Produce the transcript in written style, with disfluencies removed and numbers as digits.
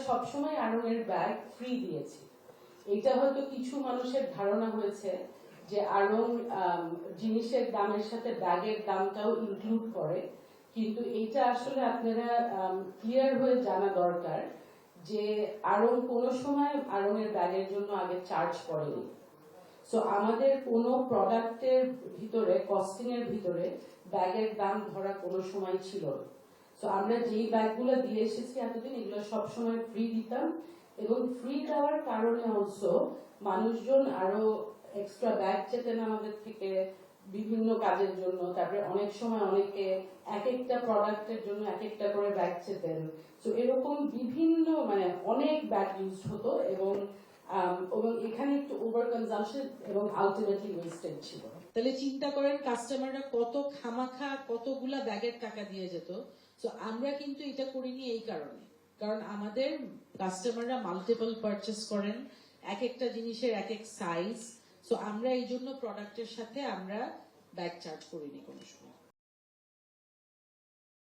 সবসময় আড়ং-এর bag free দিয়েছি। এটা হয়তো কিছু মানুষের ধারণা হয়েছে যে আড়ং জিনিসের দামের সাথে ব্যাগের দামটাও ইনক্লুড করে, কিন্তু এটা আসলে আপনারা ক্লিয়ার হয়ে জানা দরকার যে আড়ং কোনো সময় আড়ং-এর ব্যাগের জন্য আগে চার্জ করেনি। সো আমাদের কোনো প্রোডাক্টের ভিতরে, কস্টিং এর ভিতরে ব্যাগের দাম ধরা কোনো সময় ছিল না। সো আমরা যেই ব্যাগগুলো দিয়ে এসেছি এতদিন, এগুলো সবসময় ফ্রি দিতাম, এবং ফ্রি দেওয়ার কারণে অলসো মানুষজন আরো এক্সট্রা ব্যাগ চেতেন আমাদের থেকে বিভিন্ন কাজের জন্য। তারপরে অনেক সময় অনেকে এক একটা প্রোডাক্টের জন্য এক একটা করে ব্যাগ চেতেন। তো এরকম বিভিন্ন অনেক ব্যাগ ইউজ হতো, এবং এখানে একটু ওভার কনজাম্পশন এবং আলটিমেটলি ওয়েস্টেড ছিল। তাহলে চিন্তা করেন কাস্টমাররা কত খামাখা কতগুলা ব্যাগের টাকা দিয়ে যেত। তো আমরা কিন্তু এটা করিনি এই কারণে, কারণ আমাদের কাস্টমাররা মাল্টিপল পারচেস করেন, এক একটা জিনিসের এক এক সাইজ। সো আমরা এই জন্য প্রোডাক্টের সাথে আমরা ব্যাগ চার্জ করিনি কোনো সময়।